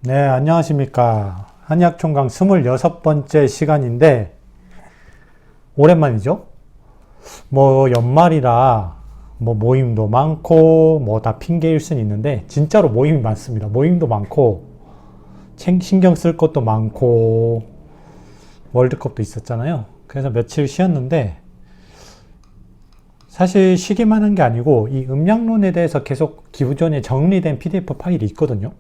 네, 안녕하십니까. 한의학총강 26번째 시간인데, 오랜만이죠? 연말이라, 모임도 많고, 다 핑계일 수는 있는데, 진짜로 모임이 많습니다. 모임도 많고, 신경 쓸 것도 많고, 월드컵도 있었잖아요. 그래서 며칠 쉬었는데, 사실 쉬기만 한 게 아니고, 이 음양론에 대해서 계속 기존에 정리된 PDF 파일이 있거든요.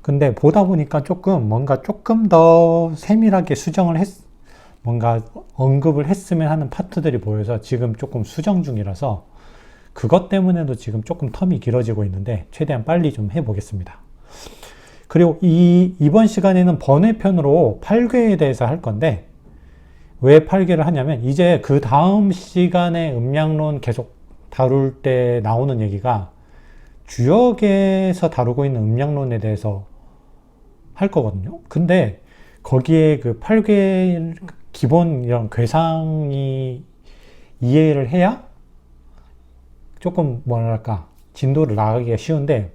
근데 보다 보니까 조금 더 세밀하게 뭔가 언급을 했으면 하는 파트들이 보여서 지금 조금 수정 중이라서 그것 때문에도 지금 조금 텀이 길어지고 있는데 최대한 빨리 좀 해보겠습니다. 그리고 이번 시간에는 번외편으로 8괴에 대해서 할 건데 왜 8괴를 하냐면 이제 그 다음 시간에 음양론 계속 다룰 때 나오는 얘기가 주역에서 다루고 있는 음양론에 대해서 할 거거든요. 근데 거기에 그 8괴 기본 이런 괴상이 이해를 해야 조금 진도를 나가기가 쉬운데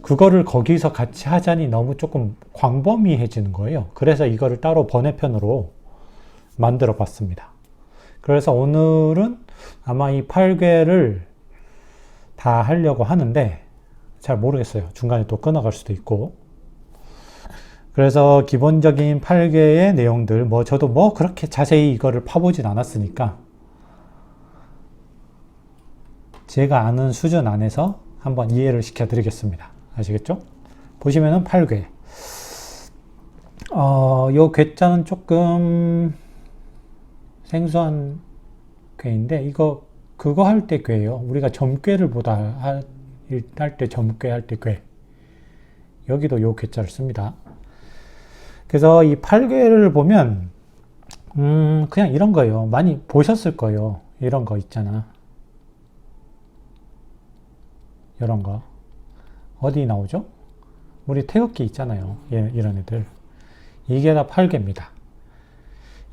그거를 거기서 같이 하자니 너무 조금 광범위해지는 거예요. 그래서 이거를 따로 번외편으로 만들어 봤습니다. 그래서 오늘은 아마 이 8괴를 다 하려고 하는데 잘 모르겠어요. 중간에 또 끊어갈 수도 있고. 그래서 기본적인 8괴의 내용들, 저도 그렇게 자세히 이거를 파보진 않았으니까 제가 아는 수준 안에서 한번 이해를 시켜드리겠습니다. 아시겠죠? 보시면은 8괴. 요 괴자는 조금 생소한 괴인데, 그거 할 때 괴예요. 우리가 점괘를 할 때 점괘 할 때 괴. 여기도 요 괴자를 씁니다. 그래서 이 8괴를 보면 그냥 이런 거예요. 많이 보셨을 거예요. 이런 거 있잖아. 이런 거. 어디 나오죠? 우리 태극기 있잖아요. 이런 애들. 이게 다 8괴입니다.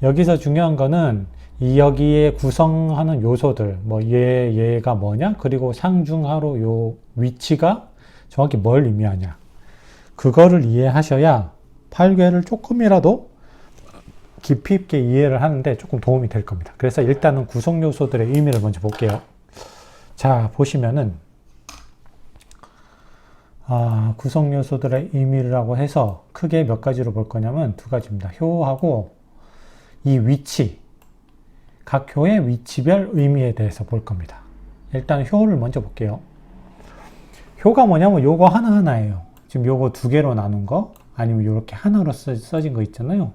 여기서 중요한 거는 여기에 구성하는 요소들, 얘가 뭐냐? 그리고 상중하로 요 위치가 정확히 뭘 의미하냐? 그거를 이해하셔야 8괴를 조금이라도 깊이 있게 이해를 하는데 조금 도움이 될 겁니다. 그래서 일단은 구성 요소들의 의미를 먼저 볼게요. 자, 보시면은 구성 요소들의 의미라고 해서 크게 몇 가지로 볼 거냐면 두 가지입니다. 효하고 이 위치, 각 효의 위치별 의미에 대해서 볼 겁니다. 일단 효를 먼저 볼게요. 효가 뭐냐면 요거 하나하나예요. 지금 요거 두 개로 나눈 거, 아니면 이렇게 하나로 써진 거 있잖아요.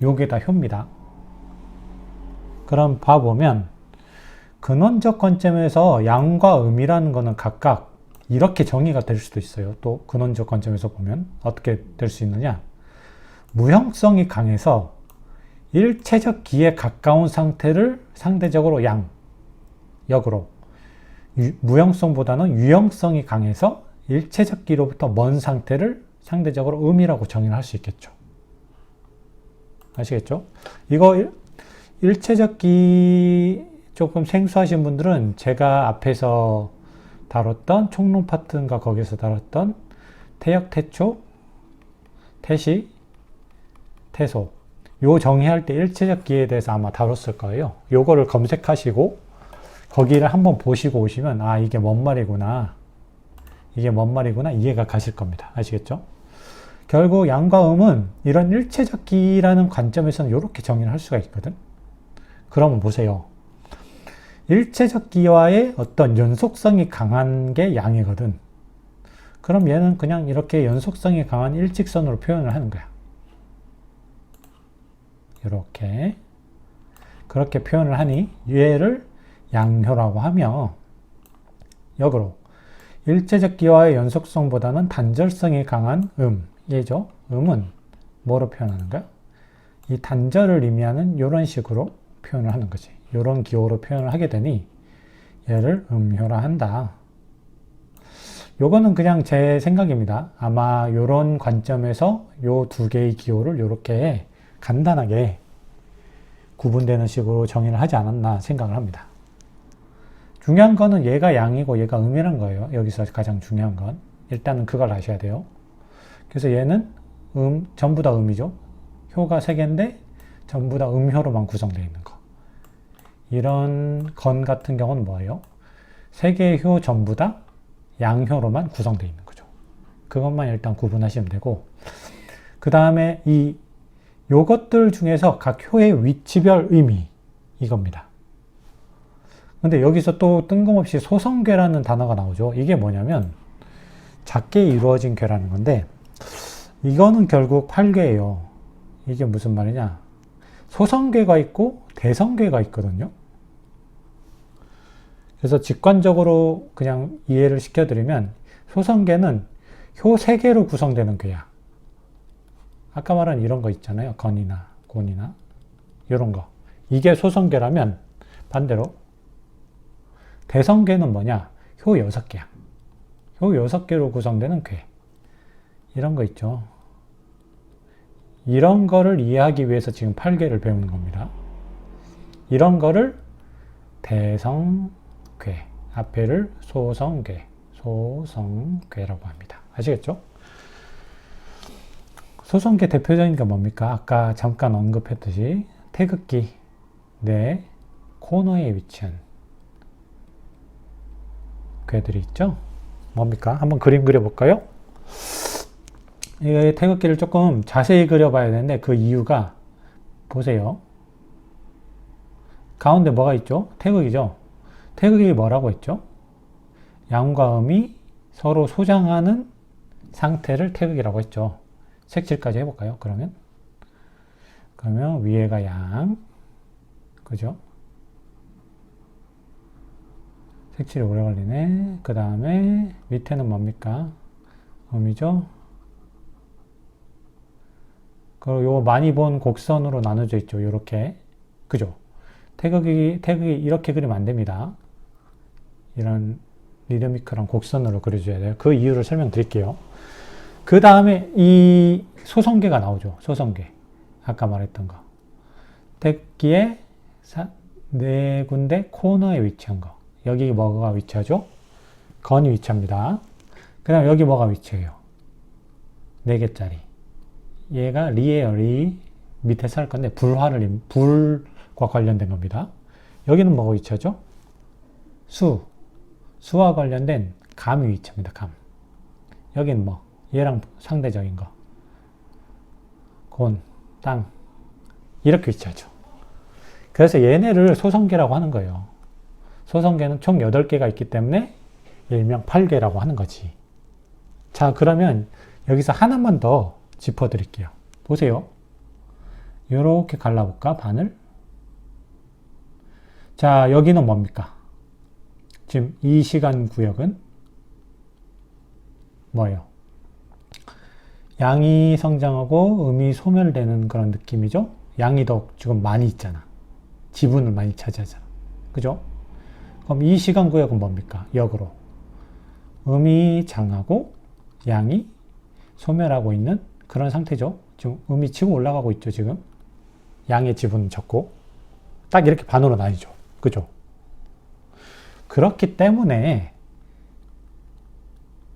요게 다 효입니다. 그럼 봐보면 근원적 관점에서 양과 음이라는 거는 각각 이렇게 정의가 될 수도 있어요. 또 근원적 관점에서 보면 어떻게 될 수 있느냐? 무형성이 강해서 일체적 기에 가까운 상태를 상대적으로 역으로 무형성보다는 유형성이 강해서 일체적 기로부터 먼 상태를 상대적으로 음이라고 정의를 할 수 있겠죠. 아시겠죠? 이거 일체적 기 조금 생소하신 분들은 제가 앞에서 다뤘던 총론 파트인가 거기서 다뤘던 태역, 태초, 태시, 태소 요 정의할 때 일체적 기에 대해서 아마 다뤘을 거예요. 요거를 검색하시고 거기를 한번 보시고 오시면 이게 뭔 말이구나 이해가 가실 겁니다. 아시겠죠? 결국 양과 음은 이런 일체적 기라는 관점에서는 이렇게 정의를 할 수가 있거든. 그러면 보세요. 일체적 기와의 어떤 연속성이 강한 게 양이거든. 그럼 얘는 그냥 이렇게 연속성이 강한 일직선으로 표현을 하는 거야. 이렇게. 그렇게 표현을 하니 얘를 양효라고 하며 역으로 일체적 기와의 연속성보다는 단절성이 강한 얘죠. 음은 뭐로 표현하는가? 이 단절을 의미하는 이런 식으로 표현을 하는 거지. 이런 기호로 표현을 하게 되니 얘를 음효라 한다. 요거는 그냥 제 생각입니다. 아마 이런 관점에서 요 두 개의 기호를 이렇게 간단하게 구분되는 식으로 정의를 하지 않았나 생각을 합니다. 중요한 거는 얘가 양이고 얘가 음이란 거예요. 여기서 가장 중요한 건. 일단은 그걸 아셔야 돼요. 그래서 얘는 전부 다 음이죠. 효가 3개인데 전부 다 음효로만 구성되어 있는 거. 이런 건 같은 경우는 뭐예요? 3개의 효 전부 다 양효로만 구성되어 있는 거죠. 그것만 일단 구분하시면 되고, 그 다음에 요것들 중에서 각 효의 위치별 의미, 이겁니다. 근데 여기서 또 뜬금없이 소성괴라는 단어가 나오죠. 이게 뭐냐면 작게 이루어진 괴라는 건데, 이거는 결국 8괴예요. 이게 무슨 말이냐? 소성괴가 있고 대성괴가 있거든요. 그래서 직관적으로 그냥 이해를 시켜드리면, 소성괴는 효 3개로 구성되는 괴야. 아까 말한 이런 거 있잖아요. 건이나 곤이나 이런 거. 이게 소성괴라면, 반대로 대성괴는 뭐냐? 효 6개야. 효 6개로 구성되는 괴. 이런 거 있죠. 이런 거를 이해하기 위해서 지금 8괴를 배우는 겁니다. 이런 거를 대성괴, 앞에를 소성괴라고 합니다. 아시겠죠? 소성괴 대표적인 게 뭡니까? 아까 잠깐 언급했듯이 태극기 내 코너에 위치한 괴들이 있죠? 뭡니까? 한번 그림 그려볼까요? 이 태극기를 조금 자세히 그려봐야 되는데, 그 이유가, 보세요. 가운데 뭐가 있죠? 태극이죠? 태극이 뭐라고 했죠? 양과 음이 서로 소장하는 상태를 태극이라고 했죠. 색칠까지 해볼까요? 그러면 위에가 양, 그죠? 색칠이 오래 걸리네. 그 다음에 밑에는 뭡니까? 음이죠? 그리고 요 많이 본 곡선으로 나눠져 있죠. 요렇게. 그죠? 태극이 이렇게 그리면 안 됩니다. 이런 리드미컬한 곡선으로 그려줘야 돼요. 그 이유를 설명드릴게요. 그 다음에 이 소성괴가 나오죠. 소성괴. 아까 말했던 거. 태극기의 4군데 코너에 위치한 거. 여기 뭐가 위치하죠? 건이 위치합니다. 그 다음 여기 뭐가 위치해요? 4개짜리. 얘가 리예요. 리. 밑에서 할 건데 불과 관련된 겁니다. 여기는 뭐가 위치하죠? 수와 관련된 감이 위치합니다. 감. 여기는 뭐 얘랑 상대적인 거. 곤, 땅. 이렇게 위치하죠. 그래서 얘네를 소성괴라고 하는 거예요. 소성괴는 총 8개가 있기 때문에 일명 8괴라고 하는 거지. 자, 그러면 여기서 하나만 더 짚어드릴게요. 보세요. 이렇게 갈라볼까? 반을. 자, 여기는 뭡니까? 지금 이 시간 구역은 뭐예요? 양이 성장하고 음이 소멸되는 그런 느낌이죠? 양이 더 지금 많이 있잖아. 지분을 많이 차지하잖아. 그죠? 그럼 이 시간 구역은 뭡니까? 역으로. 음이 장하고 양이 소멸하고 있는 그런 상태죠. 지금 음이 치고 올라가고 있죠, 지금. 양의 지분은 적고. 딱 이렇게 반으로 나뉘죠. 그죠? 그렇기 때문에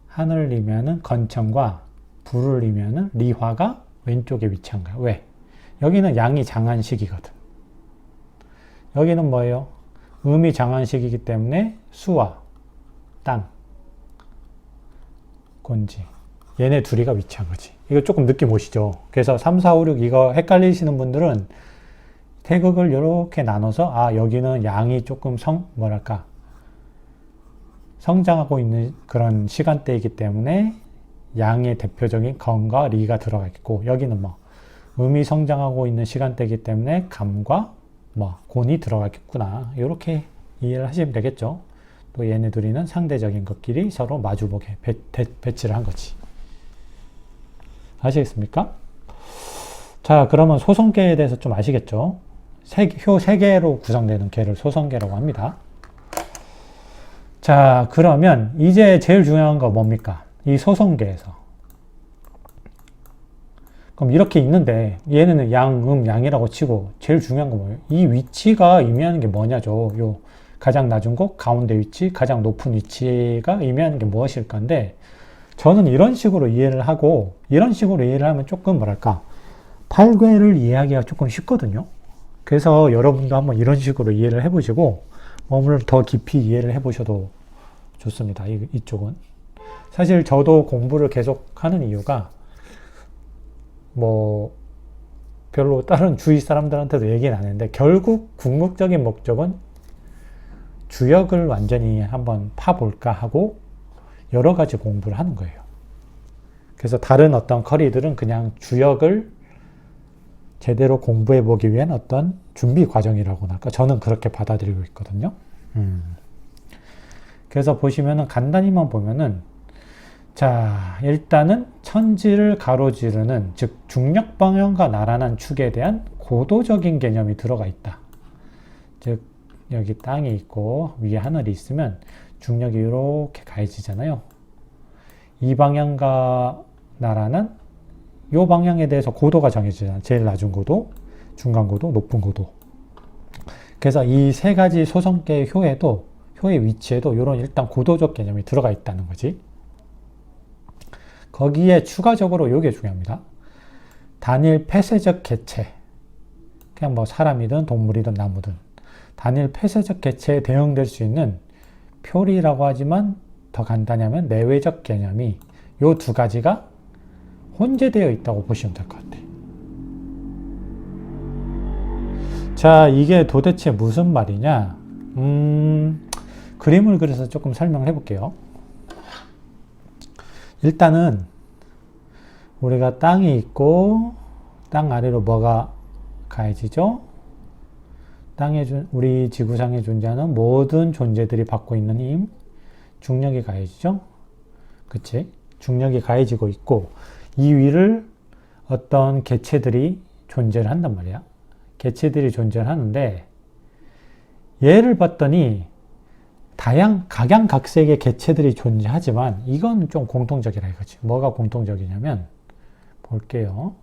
하늘을 이면은 건천과 불을 이면은 리화가 왼쪽에 위치한 거야. 왜? 여기는 양이 장한 시기거든. 여기는 뭐예요? 음이 장한 시기이기 때문에 수와 땅, 곤지. 얘네 둘이가 위치한 거지. 이거 조금 느낌 오시죠? 그래서 3, 4, 5, 6 이거 헷갈리시는 분들은 태극을 이렇게 나눠서 여기는 양이 조금 성장하고 있는 그런 시간대이기 때문에 양의 대표적인 건과 리가 들어가 있고, 여기는 음이 성장하고 있는 시간대이기 때문에 감과 곤이 들어가 있겠구나. 이렇게 이해를 하시면 되겠죠. 또 얘네 둘이는 상대적인 것끼리 서로 마주보게 배치를 한 거지. 아시겠습니까? 자, 그러면 소성괴에 대해서 좀 아시겠죠? 효 3개로 구성되는 괴를 소성괴라고 합니다. 자, 그러면 이제 제일 중요한 거 뭡니까? 이 소성괴에서. 그럼 이렇게 있는데 얘네는 양, 양이라고 치고 제일 중요한 거 뭐예요? 이 위치가 의미하는 게 뭐냐죠. 요 가장 낮은 곳, 가운데 위치, 가장 높은 위치가 의미하는 게 무엇일 건데, 저는 이런 식으로 이해를 하고, 이런 식으로 이해를 하면 조금 뭐랄까, 팔괘를 이해하기가 조금 쉽거든요. 그래서 여러분도 한번 이런 식으로 이해를 해보시고, 물론 더 깊이 이해를 해보셔도 좋습니다. 이쪽은. 사실 저도 공부를 계속 하는 이유가, 별로 다른 주위 사람들한테도 얘기는 안 했는데, 결국 궁극적인 목적은 주역을 완전히 한번 파볼까 하고, 여러 가지 공부를 하는 거예요. 그래서 다른 어떤 커리들은 그냥 주역을 제대로 공부해 보기 위한 어떤 준비 과정이라고나 할까? 저는 그렇게 받아들이고 있거든요. 그래서 보시면은 간단히만 보면은 자, 일단은 천지를 가로지르는 즉 중력 방향과 나란한 축에 대한 고도적인 개념이 들어가 있다. 즉 여기 땅이 있고 위에 하늘이 있으면 중력이 이렇게 가해지잖아요. 이 방향과 나란한 이 방향에 대해서 고도가 정해지잖아요. 제일 낮은 고도, 중간 고도, 높은 고도. 그래서 이 세 가지 소성계의 효의 위치에도 이런 일단 고도적 개념이 들어가 있다는 거지. 거기에 추가적으로 이게 중요합니다. 단일 폐쇄적 개체. 그냥 사람이든 동물이든 나무든. 단일 폐쇄적 개체에 대응될 수 있는 표리라고 하지만 더 간단히 하면 내외적 개념이 이 두 가지가 혼재되어 있다고 보시면 될 것 같아요. 자, 이게 도대체 무슨 말이냐? 그림을 그려서 조금 설명을 해볼게요. 일단은 우리가 땅이 있고 땅 아래로 뭐가 가해지죠? 우리 지구상에 존재하는 모든 존재들이 받고 있는 힘, 중력이 가해지죠? 그치? 중력이 가해지고 있고 이 위를 어떤 개체들이 존재를 한단 말이야. 개체들이 존재를 하는데 얘를 봤더니 각양각색의 개체들이 존재하지만 이건 좀 공통적이라 이거지. 뭐가 공통적이냐면 볼게요.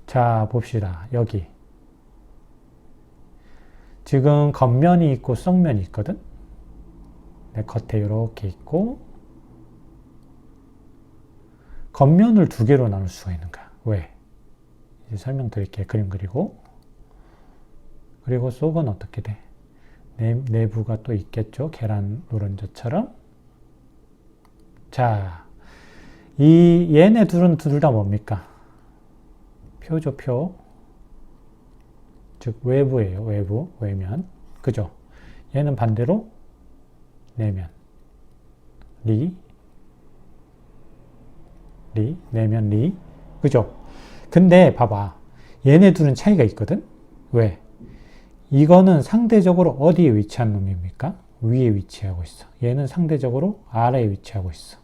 자, 봅시다. 여기 지금 겉면이 있고 속면이 있거든. 내 겉에 이렇게 있고 겉면을 두 개로 나눌 수가 있는 거야. 왜? 이제 설명드릴게요. 그림 그리고 속은 어떻게 돼? 내부가 또 있겠죠. 계란 노른자처럼. 자, 얘네 둘은 둘 다 뭡니까? 표죠, 표. 즉 외부예요. 외면. 그죠? 얘는 반대로 내면. 내면 리. 그죠? 근데 봐봐. 얘네 둘은 차이가 있거든? 왜? 이거는 상대적으로 어디에 위치한 놈입니까? 위에 위치하고 있어. 얘는 상대적으로 아래에 위치하고 있어.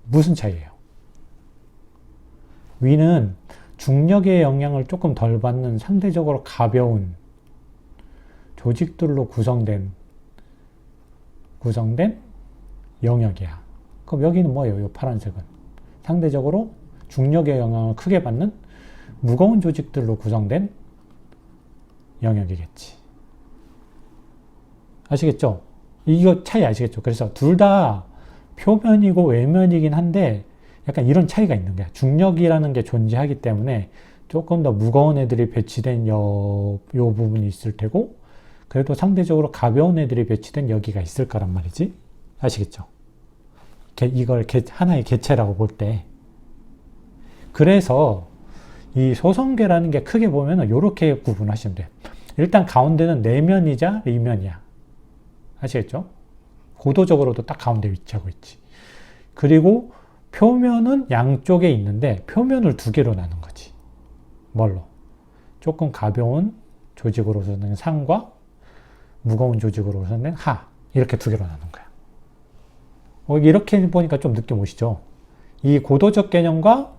무슨 차이예요? 위는 중력의 영향을 조금 덜 받는 상대적으로 가벼운 조직들로 구성된 영역이야. 그럼 여기는 뭐예요? 이 파란색은 상대적으로 중력의 영향을 크게 받는 무거운 조직들로 구성된 영역이겠지. 아시겠죠? 이거 차이 아시겠죠? 그래서 둘 다 표면이고 외면이긴 한데 약간 이런 차이가 있는 거야. 중력이라는 게 존재하기 때문에 조금 더 무거운 애들이 배치된 요 부분이 있을 테고 그래도 상대적으로 가벼운 애들이 배치된 여기가 있을 거란 말이지. 아시겠죠? 이걸 하나의 개체라고 볼 때. 그래서 이 소성계라는 게 크게 보면 이렇게 구분하시면 돼요. 일단 가운데는 내면이자 리면이야. 아시겠죠? 고도적으로도 딱 가운데 위치하고 있지. 그리고 표면은 양쪽에 있는데 표면을 두 개로 나눈 거지. 뭘로? 조금 가벼운 조직으로서는 상과 무거운 조직으로서는 하. 이렇게 두 개로 나눈 거야. 이렇게 보니까 좀 느낌 오시죠? 이 고도적 개념과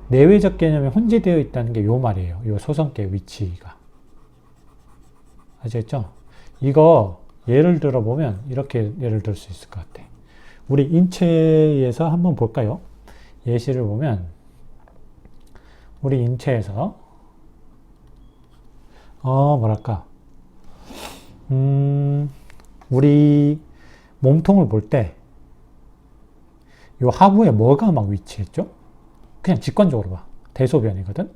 내외적 개념이 혼재되어 있다는 게 요 말이에요. 요 소성계 위치가. 아시겠죠? 이거 예를 들어 보면 이렇게 예를 들 수 있을 것 같아. 우리 인체에서 한번 볼까요? 예시를 보면 우리 인체에서 우리 몸통을 볼 때 요 하부에 뭐가 막 위치했죠? 그냥 직관적으로 봐. 대소변이거든?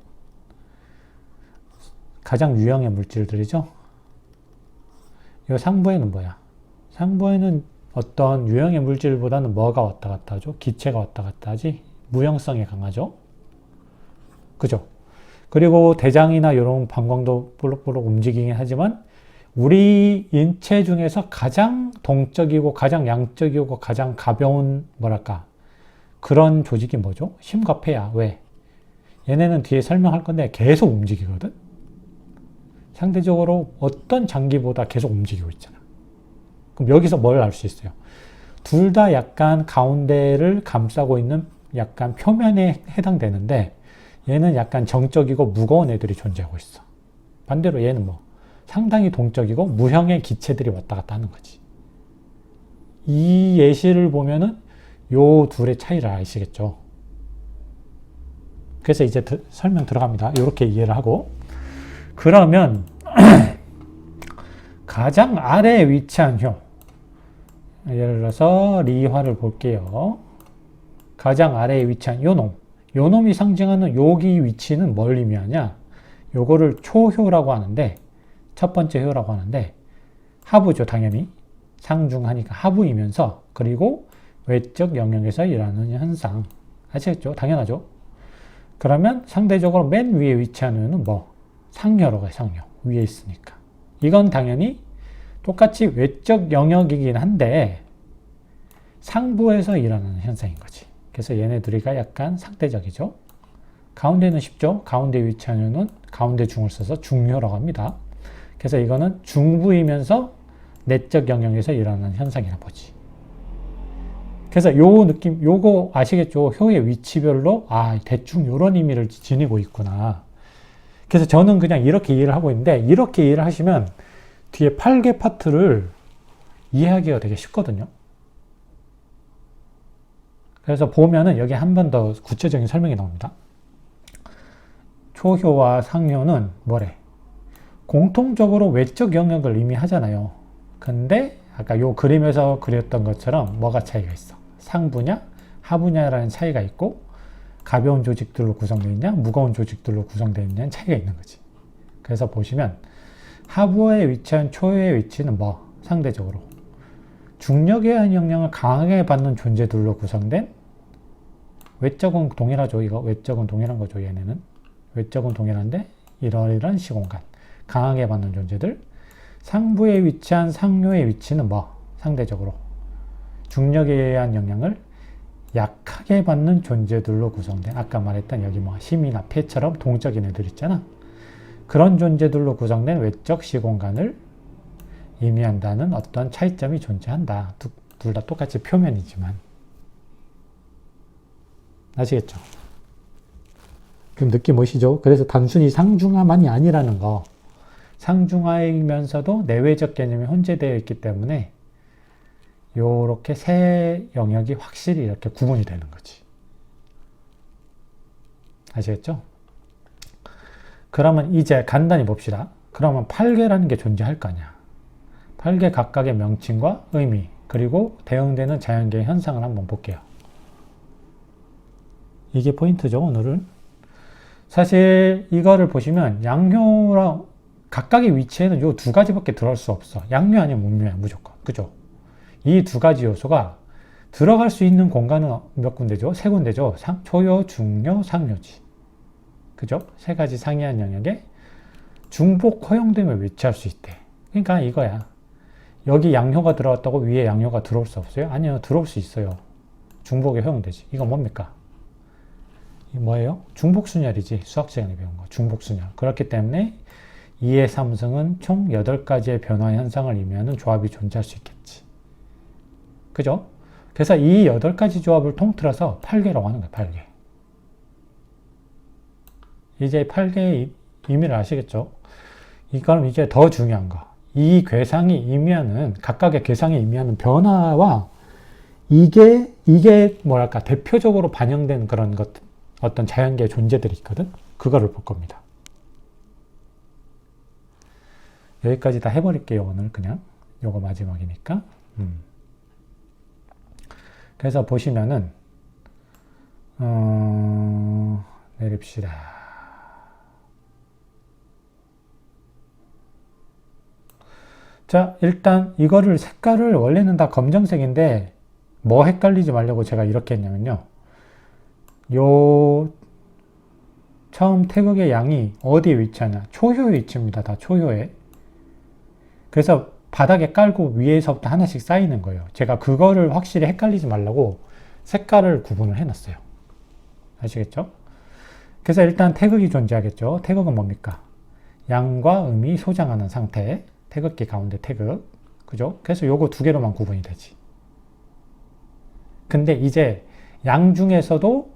가장 유형의 물질들이죠? 요 상부에는 뭐야? 상부에는 어떤 유형의 물질보다는 뭐가 왔다 갔다 하죠? 기체가 왔다 갔다 하지? 무형성이 강하죠? 그죠? 그리고 대장이나 이런 방광도 볼록볼록 움직이긴 하지만 우리 인체 중에서 가장 동적이고 가장 양적이고 가장 가벼운 뭐랄까 그런 조직이 뭐죠? 심과 폐야. 왜? 얘네는 뒤에 설명할 건데 계속 움직이거든? 상대적으로 어떤 장기보다 계속 움직이고 있잖아. 그럼 여기서 뭘 알 수 있어요? 둘 다 약간 가운데를 감싸고 있는 약간 표면에 해당되는데 얘는 약간 정적이고 무거운 애들이 존재하고 있어. 반대로 얘는 뭐 상당히 동적이고 무형의 기체들이 왔다 갔다 하는 거지. 이 예시를 보면은 요 둘의 차이를 아시겠죠? 그래서 이제 설명 들어갑니다. 이렇게 이해를 하고 그러면 가장 아래에 위치한 효 예를 들어서 리화를 볼게요. 가장 아래에 위치한 요놈 요놈이 상징하는 여기 위치는 뭘 의미하냐? 요거를 초효라고 하는데 첫 번째 효라고 하는데 하부죠. 당연히 상중하니까 하부이면서 그리고 외적 영역에서 일어나는 현상 아시겠죠? 당연하죠. 그러면 상대적으로 맨 위에 위치한 효는 뭐? 상효로 가요. 상효 위에 있으니까 이건 당연히 똑같이 외적 영역이긴 한데 상부에서 일어나는 현상인 거지. 그래서 얘네 둘이가 약간 상대적이죠. 가운데는 쉽죠. 가운데 위치한 효는 가운데 중을 써서 중효라고 합니다. 그래서 이거는 중부이면서 내적 영역에서 일어나는 현상이라 보지. 그래서 요 느낌, 요거 아시겠죠? 효의 위치별로 대충 요런 의미를 지니고 있구나. 그래서 저는 그냥 이렇게 이해를 하고 있는데 이렇게 이해를 하시면 뒤에 8개 파트를 이해하기가 되게 쉽거든요. 그래서 보면은 여기 한 번 더 구체적인 설명이 나옵니다. 초효와 상효는 뭐래? 공통적으로 외적 영역을 의미하잖아요. 근데 아까 요 그림에서 그렸던 것처럼 뭐가 차이가 있어? 상부냐, 하부냐라는 차이가 있고 가벼운 조직들로 구성되어 있냐, 무거운 조직들로 구성되어 있냐는 차이가 있는 거지. 그래서 보시면 하부에 위치한 초효의 위치는 뭐? 상대적으로 중력에 의한 영향을 강하게 받는 존재들로 구성된 외적은 동일하죠. 이거 외적은 동일한 거죠. 얘네는 외적은 동일한데 이러이러한 시공간 강하게 받는 존재들. 상부에 위치한 상효의 위치는 뭐? 상대적으로 중력에 의한 영향을 약하게 받는 존재들로 구성된 아까 말했던 여기 뭐 힘이나 폐처럼 동적인 애들 있잖아. 그런 존재들로 구성된 외적 시공간을 의미한다는 어떤 차이점이 존재한다. 둘 다 똑같이 표면이지만 아시겠죠? 그럼 느낌 오시죠? 그래서 단순히 상중하만이 아니라는 거. 상중하이면서도 내외적 개념이 혼재되어 있기 때문에 요렇게 세 영역이 확실히 이렇게 구분이 되는 거지. 아시겠죠? 그러면 이제 간단히 봅시다. 그러면 8개라는 게 존재할 거 아니야. 8개 각각의 명칭과 의미 그리고 대응되는 자연계의 현상을 한번 볼게요. 이게 포인트죠. 오늘은 사실 이거를 보시면 양효랑 각각의 위치에는 요 두 가지밖에 들어갈 수 없어. 양효 아니면 음효야 무조건. 그죠? 이 두 가지 요소가 들어갈 수 있는 공간은 몇 군데죠? 세 군데죠. 초효, 중효, 상효지. 그죠? 세 가지 상이한 영역에 중복 허용되면 위치할 수 있대. 그러니까 이거야. 여기 양효가 들어왔다고 위에 양효가 들어올 수 없어요? 아니요. 들어올 수 있어요. 중복에 허용되지. 이거 뭡니까? 이게 뭐예요? 중복순열이지. 수학 시간에 배운 거. 중복순열. 그렇기 때문에 2의 3승은 총 8가지의 변화 현상을 의미하는 조합이 존재할 수 있겠지. 그죠? 그래서 이 8가지 조합을 통틀어서 8개라고 하는 거야. 8개. 이제 8개의 의미를 아시겠죠? 그럼 이제 더 중요한 거. 이 괴상이 의미하는 각각의 괴상이 의미하는 변화와 이게 뭐랄까 대표적으로 반영된 그런 것 어떤 자연계의 존재들이 있거든. 그거를 볼 겁니다. 여기까지 다 해버릴게요. 오늘 그냥 요거 마지막이니까. 그래서 보시면은 내립시다. 자, 일단 이거를 색깔을 원래는 다 검정색인데 뭐 헷갈리지 말려고 제가 이렇게 했냐면요. 요 처음 태극의 양이 어디에 위치하냐? 초효에 위치입니다. 다 초효에. 그래서 바닥에 깔고 위에서부터 하나씩 쌓이는 거예요. 제가 그거를 확실히 헷갈리지 말라고 색깔을 구분을 해놨어요. 아시겠죠? 그래서 일단 태극이 존재하겠죠. 태극은 뭡니까? 양과 음이 소장하는 상태. 태극기 가운데 태극. 그죠? 그래서 요거 두 개로만 구분이 되지. 근데 이제 양 중에서도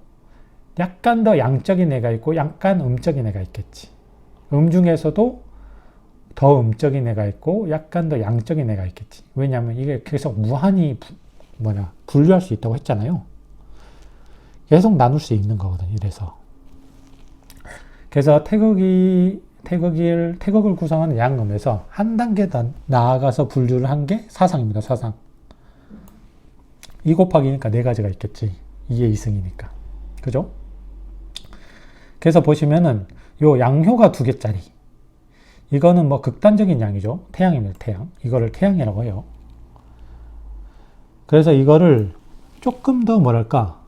약간 더 양적인 애가 있고 약간 음적인 애가 있겠지. 음 중에서도 더 음적인 애가 있고 약간 더 양적인 애가 있겠지. 왜냐하면 이게 계속 무한히 분류할 수 있다고 했잖아요. 계속 나눌 수 있는 거거든. 이래서 그래서 태극을 구성하는 양음에서 한 단계 더 나아가서 분류를 한 게 사상입니다. 사상. 2 곱하기니까 4가지가 있겠지. 2의 2승이니까. 그죠? 그래서 보시면은 요 양효가 2개짜리. 이거는 뭐 극단적인 양이죠. 태양입니다. 태양. 이거를 태양이라고 해요. 그래서 이거를 조금 더 뭐랄까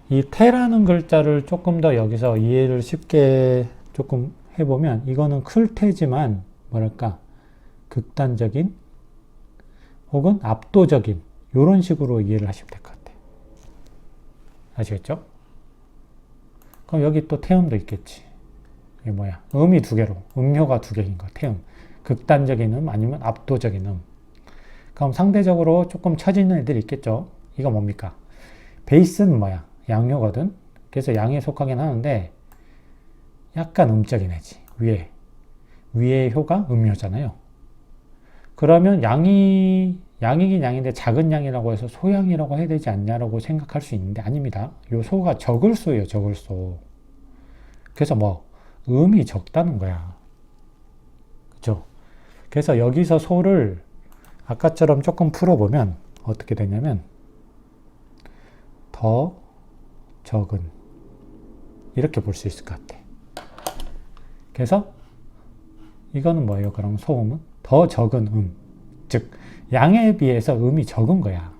이 태라는 글자를 조금 더 여기서 이해를 쉽게 조금 해보면 이거는 클 태지만 뭐랄까 극단적인 혹은 압도적인 이런 식으로 이해를 하시면 될 것 같아요. 아시겠죠? 그럼 여기 또 태음도 있겠지. 이게 뭐야? 음이 2개로 음효가 2개인 거. 태음. 극단적인 음 아니면 압도적인 음. 그럼 상대적으로 조금 처지는 애들이 있겠죠. 이거 뭡니까? 베이스는 뭐야? 양효거든. 그래서 양에 속하긴 하는데 약간 음적인 애지. 위에 효가 음효잖아요. 그러면 양이긴 양인데 작은 양이라고 해서 소양이라고 해야 되지 않냐라고 생각할 수 있는데 아닙니다. 요 소가 적을 소예요. 적을 소. 그래서 뭐 음이 적다는 거야. 그죠? 그래서 여기서 소를 아까처럼 조금 풀어보면 어떻게 되냐면 더 적은 이렇게 볼 수 있을 것 같아. 그래서 이거는 뭐예요? 그럼 소음은 더 적은 음, 즉 양에 비해서 음이 적은 거야.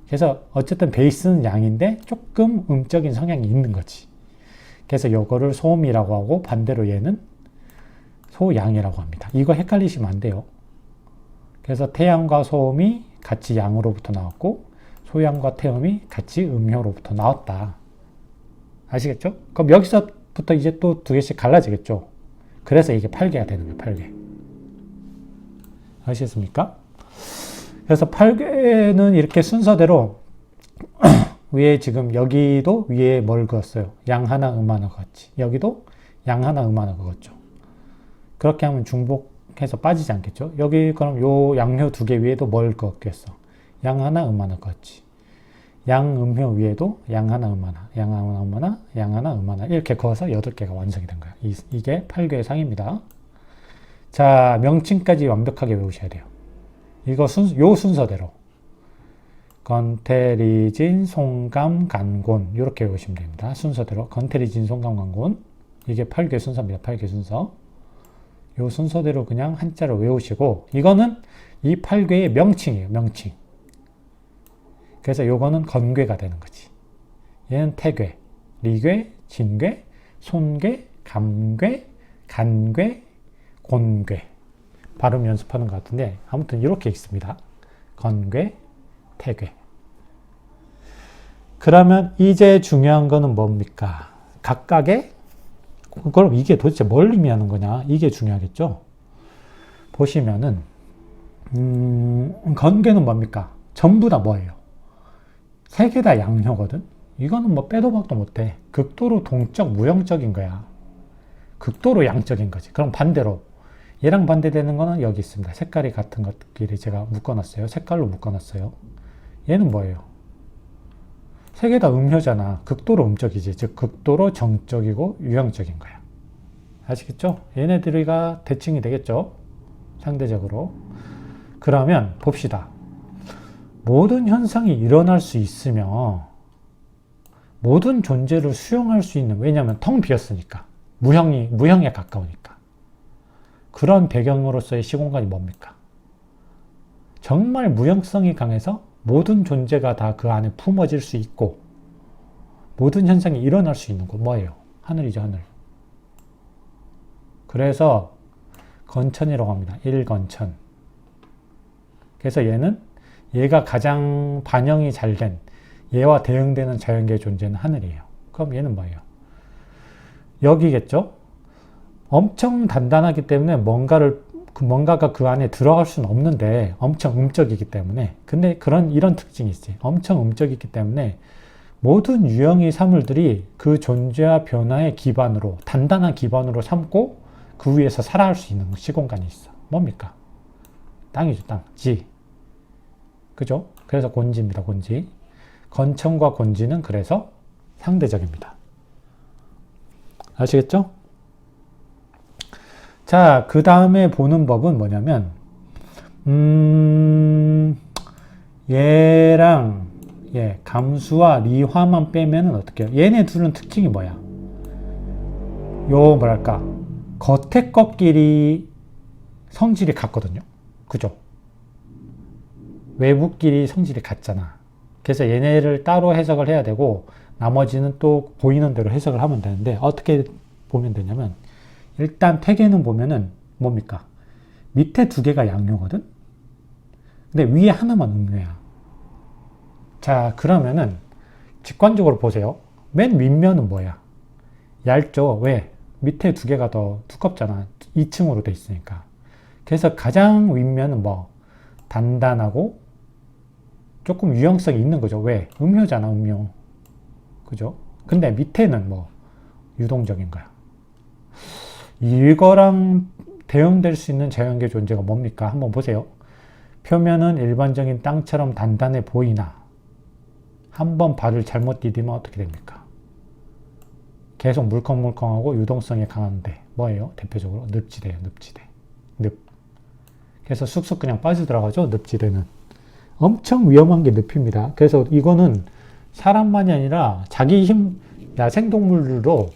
그래서 어쨌든 베이스는 양인데 조금 음적인 성향이 있는 거지. 그래서 요거를 소음이라고 하고 반대로 얘는 소양이라고 합니다. 이거 헷갈리시면 안 돼요. 그래서 태양과 소음이 같이 양으로부터 나왔고 소양과 태음이 같이 음효로부터 나왔다. 아시겠죠? 그럼 여기서부터 이제 또 2개씩 갈라지겠죠. 그래서 이게 8개가 되는 거예요. 8개. 아시겠습니까? 그래서 8개는 이렇게 순서대로 위에 지금 여기도 위에 뭘 그었어요? 양 하나 음 하나 그었지. 여기도 양 하나 음 하나 그었죠. 그렇게 하면 중복해서 빠지지 않겠죠. 여기 그럼 요 양효 2개 위에도 뭘 그었겠어? 양 하나 음 하나 그었지. 양 음효 위에도 양 하나 음 하나, 양 하나 음 하나, 양 하나 음 하나 이렇게 그어서 8개가 완성이 된 거야. 이게 8개의 상입니다. 자, 명칭까지 완벽하게 외우셔야 돼요. 이거 요 순서대로 건태리진, 송감, 간곤 이렇게 외우시면 됩니다. 순서대로 건태리진, 송감, 간곤 이게 8개 순서입니다. 8개 순서. 요 순서대로 그냥 한자로 외우시고 이거는 이 8개의 명칭이에요. 명칭. 그래서 요거는 건괴가 되는 거지. 얘는 태괴, 리괴, 진괴, 손괴, 감괴, 간괴, 곤괴. 발음 연습하는 것 같은데 아무튼 이렇게 있습니다. 건괴, 태괴. 그러면 이제 중요한 거는 뭡니까? 각각의 그럼 이게 도대체 뭘 의미하는 거냐? 이게 중요하겠죠? 보시면은 건괴는 뭡니까? 전부 다 뭐예요? 3개 다 양효거든? 이거는 뭐 빼도 박도 못해. 극도로 동적 무형적인 거야. 극도로 양적인 거지. 그럼 반대로 얘랑 반대되는 거는 여기 있습니다. 색깔이 같은 것끼리 제가 묶어놨어요. 색깔로 묶어놨어요. 얘는 뭐예요? 3개 다 음효잖아. 극도로 음적이지. 즉 극도로 정적이고 유형적인 거야. 아시겠죠? 얘네들이가 대칭이 되겠죠? 상대적으로. 그러면 봅시다. 모든 현상이 일어날 수 있으며 모든 존재를 수용할 수 있는, 왜냐하면 텅 비었으니까. 무형에 가까우니까. 그런 배경으로서의 시공간이 뭡니까? 정말 무형성이 강해서 모든 존재가 다 그 안에 품어질 수 있고 모든 현상이 일어날 수 있는 곳 뭐예요? 하늘이죠, 하늘. 그래서 건천이라고 합니다. 1건천. 그래서 얘가 가장 반영이 잘 된, 얘와 대응되는 자연계의 존재는 하늘이에요. 그럼 얘는 뭐예요? 여기겠죠? 엄청 단단하기 때문에 뭔가가 그 안에 들어갈 수는 없는데 엄청 음적이기 때문에. 근데 이런 특징이 있지. 엄청 음적이기 때문에 모든 유형의 사물들이 그 존재와 변화의 기반으로, 단단한 기반으로 삼고 그 위에서 살아갈 수 있는 시공간이 있어. 뭡니까? 땅이죠, 땅. 지. 그죠? 그래서 곤지입니다, 곤지. 건천과 곤지는 그래서 상대적입니다. 아시겠죠? 자, 그 다음에 보는 법은 뭐냐면, 얘랑, 감수와 리화만 빼면은 어떻게 해요? 얘네 둘은 특징이 뭐야? 겉에 것끼리 성질이 같거든요. 그죠? 외부끼리 성질이 같잖아. 그래서 얘네를 따로 해석을 해야 되고, 나머지는 또 보이는 대로 해석을 하면 되는데, 어떻게 보면 되냐면, 일단 태계는 보면은 뭡니까? 밑에 두 개가 양료거든? 근데 위에 하나만 음료야. 자, 그러면은 직관적으로 보세요. 맨 윗면은 뭐야? 얇죠? 왜? 밑에 두 개가 더 두껍잖아. 2층으로 돼 있으니까. 그래서 가장 윗면은 단단하고 조금 유형성이 있는 거죠. 왜? 음료잖아, 음료. 그죠? 근데 밑에는 유동적인 거야. 이거랑 대응될 수 있는 자연계 존재가 뭡니까? 한번 보세요. 표면은 일반적인 땅처럼 단단해 보이나 한번 발을 잘못 디디면 어떻게 됩니까? 계속 물컹물컹하고 유동성이 강한데 뭐예요? 대표적으로 늪지대예요. 늪지대. 늪. 그래서 쑥쑥 그냥 빠져들어가죠. 늪지대는. 엄청 위험한 게 늪입니다. 그래서 이거는 사람만이 아니라 자기 야생동물들도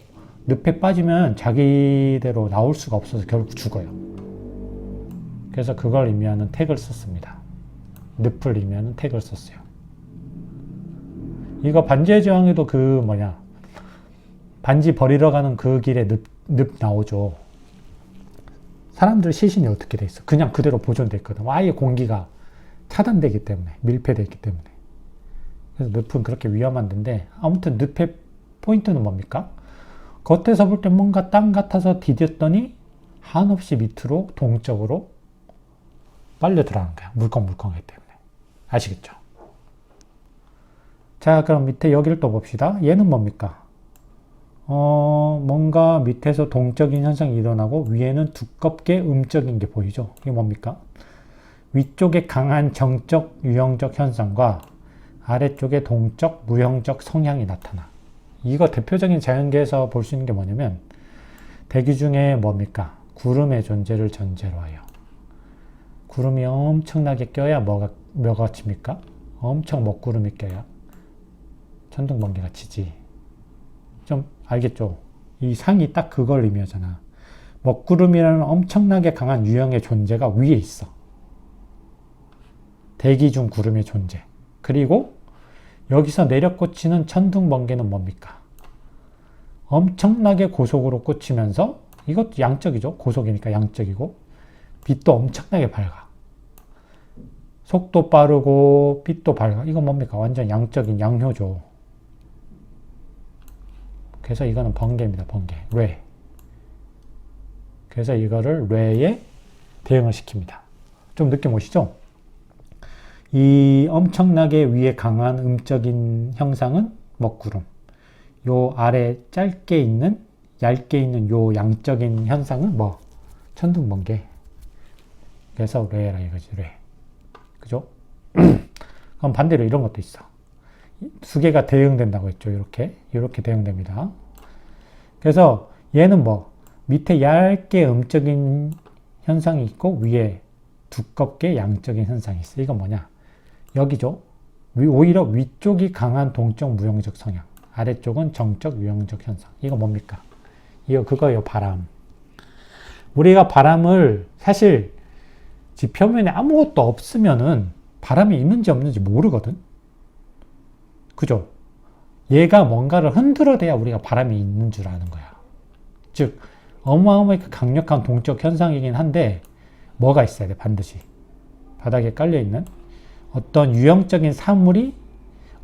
늪에 빠지면 자기대로 나올 수가 없어서 결국 죽어요. 그래서 그걸 의미하는 택을 썼습니다. 늪을 의미하는 택을 썼어요. 이거 반지의 제왕에도 반지 버리러 가는 그 길에 늪 나오죠. 사람들 시신이 어떻게 돼 있어? 그냥 그대로 보존돼 있거든. 아예 공기가 차단되기 때문에, 밀폐되기 때문에. 그래서 늪은 그렇게 위험한 데인데, 아무튼 늪의 포인트는 뭡니까? 겉에서 볼 때 뭔가 땅 같아서 디뎠더니 한없이 밑으로 동적으로 빨려 들어가는 거야. 물컹물컹하기 때문에. 아시겠죠? 자, 그럼 밑에 여기를 또 봅시다. 얘는 뭡니까? 뭔가 밑에서 동적인 현상이 일어나고 위에는 두껍게 음적인 게 보이죠? 이게 뭡니까? 위쪽에 강한 정적, 유형적 현상과 아래쪽에 동적, 무형적 성향이 나타나. 이거 대표적인 자연계에서 볼 수 있는 게 뭐냐면 대기 중에 뭡니까? 구름의 존재를 전제로 하여. 구름이 엄청나게 껴야 뭐가 칩니까? 엄청 먹구름이 껴야 천둥번개가 치지. 좀 알겠죠? 이 상이 딱 그걸 의미하잖아. 먹구름이라는 엄청나게 강한 유형의 존재가 위에 있어. 대기 중 구름의 존재. 그리고 여기서 내려 꽂히는 천둥번개는 뭡니까? 엄청나게 고속으로 꽂히면서, 이것도 양적이죠. 고속이니까 양적이고, 빛도 엄청나게 밝아. 속도 빠르고 빛도 밝아. 이건 뭡니까? 완전 양적인 양효죠. 그래서 이거는 번개입니다. 번개. 뢰. 그래서 이거를 뢰에 대응을 시킵니다. 좀 느낌 오시죠? 이 엄청나게 위에 강한 음적인 형상은 먹구름. 요 아래 얇게 있는 요 양적인 현상은 천둥번개. 그래서 뢰라 이거지, 뢰. 그죠? 그럼 반대로 이런 것도 있어. 두 개가 대응된다고 했죠. 이렇게 대응됩니다. 그래서 얘는 밑에 얇게 음적인 현상이 있고 위에 두껍게 양적인 현상이 있어. 이건 뭐냐? 여기죠. 오히려 위쪽이 강한 동적 무형적 성향, 아래쪽은 정적 유형적 현상. 이거 뭡니까? 이거 그거예요. 바람. 우리가 바람을 사실 지 표면에 아무것도 없으면은 바람이 있는지 없는지 모르거든. 그죠? 얘가 뭔가를 흔들어대야 우리가 바람이 있는 줄 아는 거야. 즉 어마어마하게 강력한 동적 현상이긴 한데 뭐가 있어야 돼? 반드시 바닥에 깔려있는 어떤 유형적인 사물이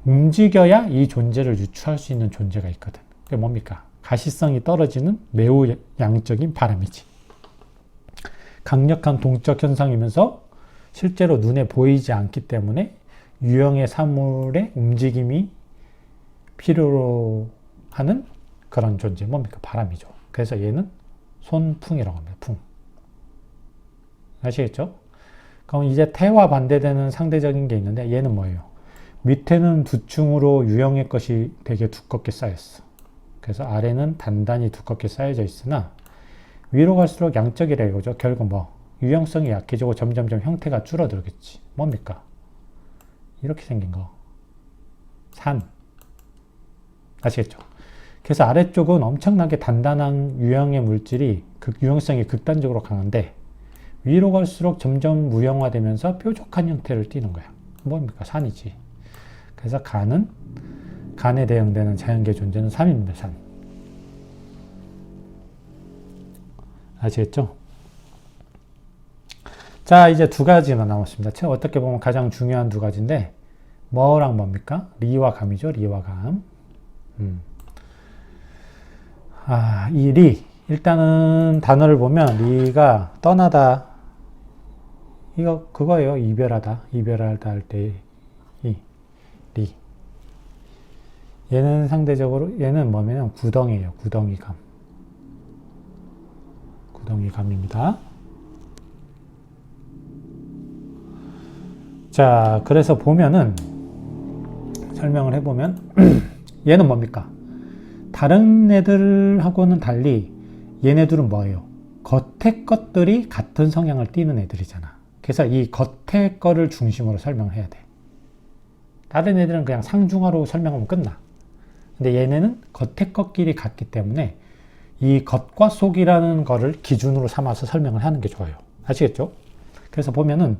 움직여야 이 존재를 유추할 수 있는 존재가 있거든. 그게 뭡니까? 가시성이 떨어지는 매우 양적인 바람이지. 강력한 동적 현상이면서 실제로 눈에 보이지 않기 때문에 유형의 사물의 움직임이 필요로 하는 그런 존재. 뭡니까? 바람이죠. 그래서 얘는 손풍이라고 합니다. 풍. 아시겠죠? 그럼 이제 태와 반대되는 상대적인 게 있는데 얘는 뭐예요? 밑에는 두층으로 유형의 것이 되게 두껍게 쌓였어. 그래서 아래는 단단히 두껍게 쌓여져 있으나 위로 갈수록 양적이라 이거죠. 결국 뭐 유형성이 약해지고 점점점 형태가 줄어들겠지. 뭡니까? 이렇게 생긴 거. 산. 아시겠죠? 그래서 아래쪽은 엄청나게 단단한 유형의 물질이 유형성이 극단적으로 강한데 위로 갈수록 점점 무형화되면서 뾰족한 형태를 띠는 거야. 뭡니까? 산이지. 그래서 간에 대응되는 자연계 존재는 산입니다. 산. 아시겠죠? 자, 이제 두 가지만 남았습니다. 어떻게 보면 가장 중요한 두 가지인데 뭐랑 뭡니까? 리와 감이죠. 리와 감. 이 리. 일단은 단어를 보면 리가 떠나다. 이거 그거예요. 이별하다. 이별하다 할 때 이 리. 얘는 상대적으로 얘는 뭐냐면 구덩이에요. 구덩이감. 구덩이감입니다. 자, 그래서 보면은 설명을 해보면 얘는 뭡니까? 다른 애들하고는 달리 얘네들은 뭐예요? 겉의 것들이 같은 성향을 띠는 애들이잖아. 그래서 이 겉의 거를 중심으로 설명을 해야 돼. 다른 애들은 그냥 상중하로 설명하면 끝나. 근데 얘네는 겉의 것끼리 같기 때문에 이 겉과 속이라는 거를 기준으로 삼아서 설명을 하는 게 좋아요. 아시겠죠? 그래서 보면은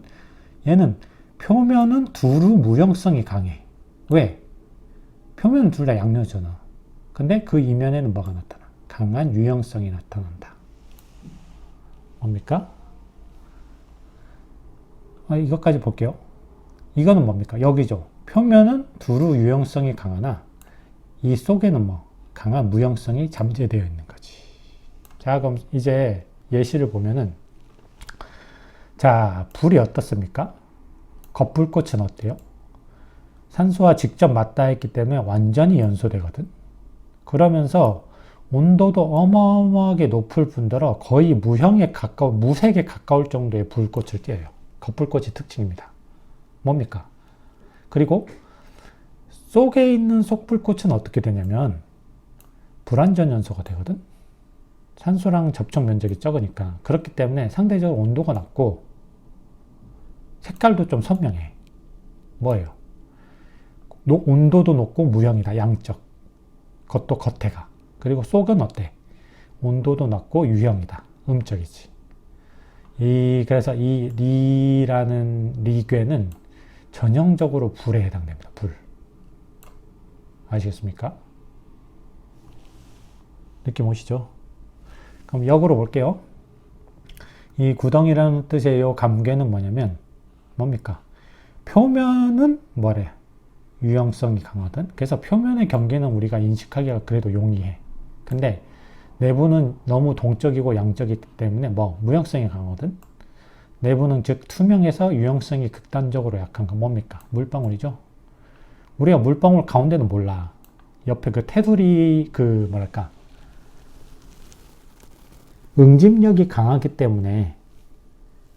얘는 표면은 두루 무형성이 강해. 왜? 표면은 둘 다 양면이잖아. 근데 그 이면에는 뭐가 나타나? 강한 유형성이 나타난다. 뭡니까? 이것까지 볼게요. 이거는 뭡니까? 여기죠. 표면은 두루 유형성이 강하나 이 속에는 뭐 강한 무형성이 잠재되어 있는 거지. 자, 그럼 이제 예시를 보면은 자, 불이 어떻습니까? 겉불꽃은 어때요? 산소와 직접 맞닿았기 때문에 완전히 연소되거든. 그러면서 온도도 어마어마하게 높을 뿐더러 거의 무색에 가까울 정도의 불꽃을 띄어요. 겉불꽃이 특징입니다. 뭡니까? 그리고 속에 있는 속불꽃은 어떻게 되냐면 불완전 연소가 되거든. 산소랑 접촉 면적이 적으니까. 그렇기 때문에 상대적으로 온도가 낮고 색깔도 좀 선명해. 뭐예요? 온도도 높고 무형이다. 양적. 겉도 겉에가. 그리고 속은 어때? 온도도 낮고 유형이다. 음적이지. 그래서 이 리라는 리괴는 전형적으로 불에 해당됩니다. 불. 아시겠습니까? 느낌 오시죠? 그럼 역으로 볼게요. 이 구덩이라는 뜻의 이 감괴는 뭐냐면 뭡니까? 표면은 뭐래? 유형성이 강하든. 그래서 표면의 경계는 우리가 인식하기가 그래도 용이해. 근데 내부는 너무 동적이고 양적이기 때문에 무형성이 강하거든. 내부는 즉 투명해서 유형성이 극단적으로 약한 건 뭡니까? 물방울이죠. 우리가 물방울 가운데는 몰라. 옆에 그 테두리 응집력이 강하기 때문에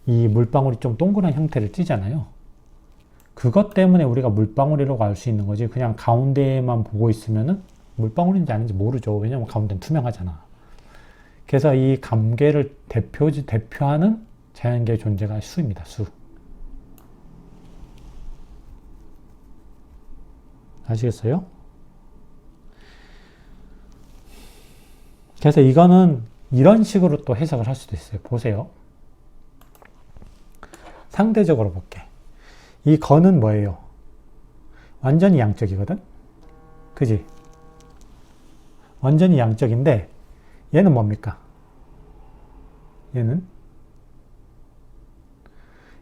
이 물방울이 좀 동그란 형태를 띠잖아요. 그것 때문에 우리가 물방울이라고 알 수 있는 거지. 그냥 가운데에만 보고 있으면은 물방울인지 아닌지 모르죠. 왜냐면 가운데는 투명하잖아. 그래서 이 감괴를 대표하는 자연계의 존재가 수입니다. 수. 아시겠어요? 그래서 이거는 이런 식으로 또 해석을 할 수도 있어요. 보세요. 상대적으로 볼게. 이 건은 뭐예요? 완전히 양적이거든? 그지? 완전히 양적인데 얘는 뭡니까? 얘는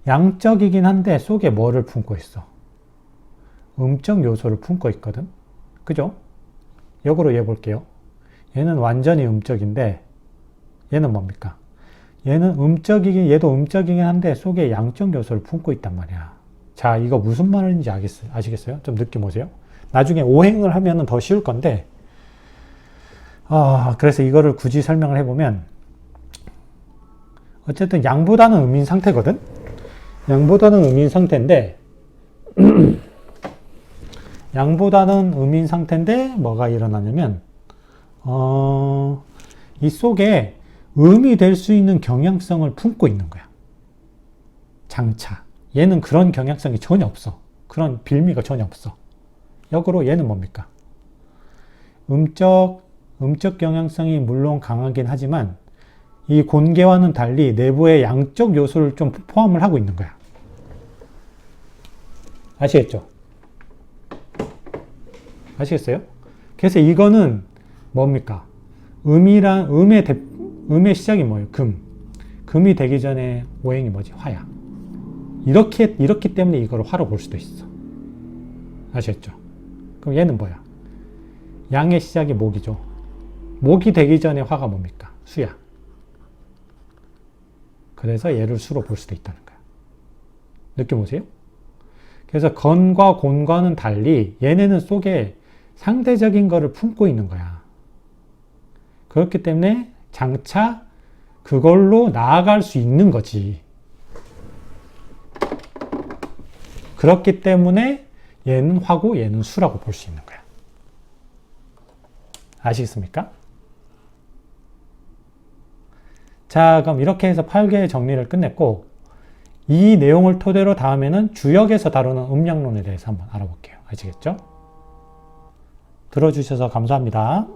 양적이긴 한데 속에 뭐를 품고 있어? 음적 요소를 품고 있거든? 그죠? 역으로 얘 볼게요. 얘는 완전히 음적인데 얘는 뭡니까? 얘는 얘도 음적이긴 한데 속에 양적 요소를 품고 있단 말이야. 자, 이거 무슨 말인지 아시겠어요? 좀 느낌 오세요? 나중에 오행을 하면 더 쉬울 건데, 그래서 이거를 굳이 설명을 해보면, 어쨌든 양보다는 음인 상태거든? 양보다는 음인 상태인데, 뭐가 일어나냐면, 이 속에 음이 될 수 있는 경향성을 품고 있는 거야. 장차. 얘는 그런 경향성이 전혀 없어. 그런 빌미가 전혀 없어. 역으로 얘는 뭡니까? 음적 경향성이 물론 강하긴 하지만 이 곤개와는 달리 내부의 양적 요소를 좀 포함을 하고 있는 거야. 아시겠죠? 아시겠어요? 그래서 이거는 뭡니까? 음의 시작이 뭐예요? 금이 되기 전에 오행이 뭐지? 화야. 이렇기 때문에 이걸 화로 볼 수도 있어. 아시겠죠? 그럼 얘는 뭐야? 양의 시작이 목이죠. 목이 되기 전에 화가 뭡니까? 수야. 그래서 얘를 수로 볼 수도 있다는 거야. 느낌 오세요? 그래서 건과 곤과는 달리 얘네는 속에 상대적인 거를 품고 있는 거야. 그렇기 때문에 장차 그걸로 나아갈 수 있는 거지. 그렇기 때문에 얘는 화고 얘는 수라고 볼 수 있는 거야. 아시겠습니까? 자, 그럼 이렇게 해서 8개의 정리를 끝냈고, 이 내용을 토대로 다음에는 주역에서 다루는 음양론에 대해서 한번 알아볼게요. 아시겠죠? 들어주셔서 감사합니다.